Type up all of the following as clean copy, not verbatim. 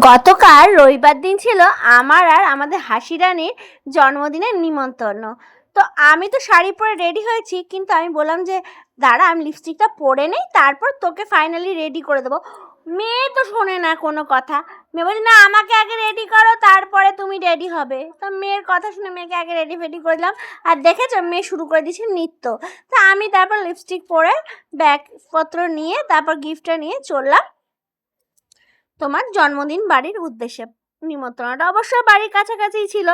গতকাল রবিবার দিন ছিল আমার আর আমাদের হাসি রানীর জন্মদিনের নিমন্ত্রণ। তো আমি তো শাড়ি পরে রেডি হয়েছি, কিন্তু আমি বললাম যে দাঁড়া আমি লিপস্টিকটা পরে নেই, তারপর তোকে ফাইনালি রেডি করে দেবো। মেয়ে তো শোনে না কোনো কথা। মেয়ে বলি না আমাকে আগে রেডি করো তারপরে তুমি রেডি হবে। তো মেয়ের কথা শুনে মেয়েকে আগে রেডি ফেডি করে দিলাম। আর দেখেছো মেয়ে শুরু করে দিয়েছে নৃত্য। তা আমি তারপর লিপস্টিক পরে ব্যাগপত্র নিয়ে তারপর গিফটটা নিয়ে চললাম তোমার জন্মদিন বাড়ির উদ্দেশ্যে। নিমন্ত্রণটা অবশ্য বাড়ির কাছাকাছিই ছিল,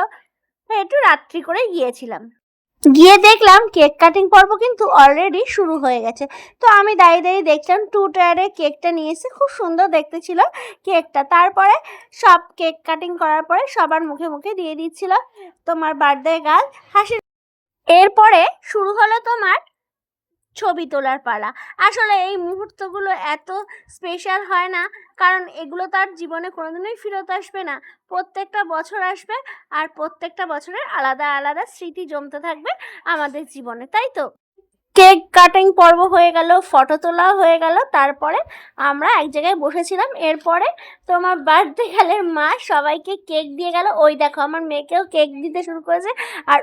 তাই একটু রাত্রি করে গিয়েছিলাম। গিয়ে দেখলাম কেক কাটিং পর্ব কিন্তু অলরেডি শুরু হয়ে গেছে। তো আমি দাঁড়িয়ে দাঁড়িয়ে দেখলাম 2 টায়ারে কেকটা নিয়ে এসে, খুব সুন্দর দেখতে ছিল কেকটা। তারপরে সব কেক কাটিং করার পরে সবার মুখে মুখে দিয়ে দিচ্ছিল তোমার বার্থডে গার্ল হাসি। এরপরে শুরু হলো তোমার ছবি তোলার পালা। আসলে এই মুহূর্তগুলো এত স্পেশাল হয় না, কারণ এগুলো তার জীবনে কোনোদিনই ফেরত আসবে না। প্রত্যেকটা বছর আসবে আর প্রত্যেকটা বছরের আলাদা আলাদা স্মৃতি জমতে থাকবে আমাদের জীবনে, তাই তো? কেক কাটিং পর্ব হয়ে গেল, ফটো তোলা হয়ে গেল, তারপরে আমরা এক জায়গায় বসেছিলাম। এরপরে তোমার বার্থডে গার্লের মা সবাইকে কেক দিয়ে গেল। ওই দেখো আমার মেয়েকেও কেক দিতে শুরু করেছে, আর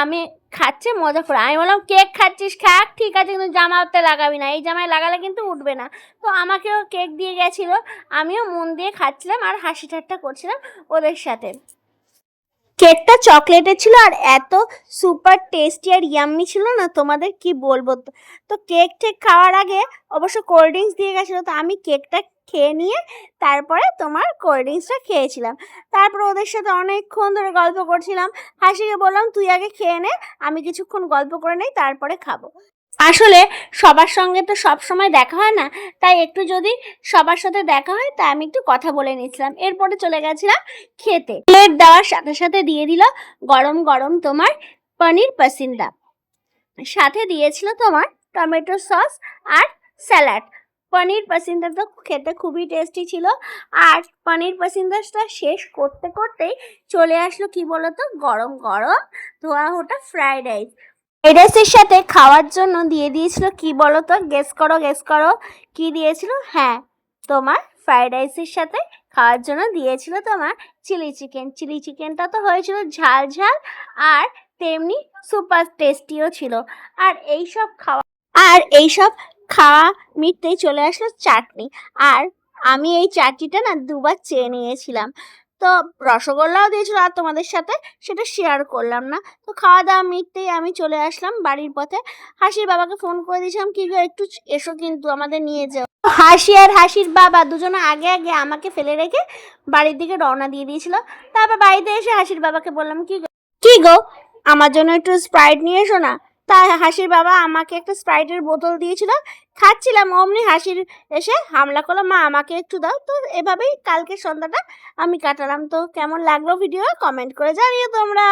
আমি খাচ্ছে মজা করে। আমি বললাম কেক খাচ্ছিস খাক, ঠিক আছে, কিন্তু জামাতে লাগাবি না, এই জামায় লাগালে কিন্তু উঠবে না। তো আমাকেও কেক দিয়ে গেছিলো, আমিও মন দিয়ে খাচ্ছিলাম আর হাসি ঠাট্টা করছিলাম ওদের সাথে। কেকটা চকলেটের ছিল আর এত সুপার টেস্টি আর ইয়াম্মি ছিল না, তোমাদের কি বলবো। তো কেক টেক খাওয়ার আগে অবশ্য কোল্ড ড্রিঙ্কস দিয়ে গেছিলো, তো আমি কেকটা খেয়ে নিয়ে তারপরে তোমার কোল্ড ড্রিঙ্কসটা খেয়েছিলাম। তারপর ওদের সাথে অনেকক্ষণ ধরে গল্প করছিলাম। হাসিকে বললাম তুই আগে খেয়ে নে, আমি কিছুক্ষণ গল্প করে নেই তারপরে খাবো। আসলে সবার সঙ্গে তো সব সময় দেখা হয় না, তাই একটু যদি সবার সাথে দেখা হয় তাই আমি একটু কথা বলে নিয়েছিলাম। এরপরে চলে গেছিলাম খেতে। প্লেট দেওয়ার সাথে সাথে দিয়ে দিল গরম গরম তোমার পনির পাসিন্দা, সাথে দিয়েছিল তোমার টমেটো সস আর স্যালাড। পনির পাসিন্দা তো খেতে খুবই টেস্টি ছিল। আর পনির পাসিন্দাটা শেষ করতে করতেই চলে আসলো কি বলতো, গরম গরম ধোয়া ওটা ফ্রাইড রাইস। ফ্রাইড রাইসের সাথে খাওয়ার জন্য দিয়ে দিয়েছিল কি বলতো, গেস করো কি দিয়েছিল? হ্যাঁ, তোমার ফ্রাইড রাইসের সাথে খাওয়ার জন্য দিয়েছিল তোমার চিলি চিকেন। চিলি চিকেনটা তো হয়েছিল ঝাল ঝাল আর তেমনি সুপার টেস্টিও ছিল। আর এইসব খাওয়া মিটতেই চলে আসলো চাটনি। আর আমি এই চাটনিটা না দুবার চেয়ে নিয়েছিলাম। তো রসগোল্লাও দিয়েছিল, আর তোমাদের সাথে সেটা শেয়ার করলাম না। তো খাওয়া দাওয়া মিটতেই আমি চলে আসলাম বাড়ির পথে। হাসির বাবাকে ফোন করে দিয়েছিলাম কি গো একটু এসো কিন্তু আমাদের নিয়ে যাও। হাসি আর হাসির বাবা দুজনে আগে আগে আমাকে ফেলে রেখে বাড়ির দিকে রওনা দিয়ে দিয়েছিল। তারপর বাড়িতে এসে হাসির বাবাকে বললাম কি গো আমার জন্য একটু স্প্রাইট নিয়ে এসো না। তাই হাসির বাবা আমাকে একটা স্প্রাইটের বোতল দিয়েছিল, খাচ্ছিলাম, অমনি হাসির এসে হামলা করলো মা আমাকে একটু দাও। তো এভাবেই কালকে সন্ধ্যাটা আমি কাটালাম। তো কেমন লাগলো ভিডিও কমেন্ট করে জানিও তোমরা।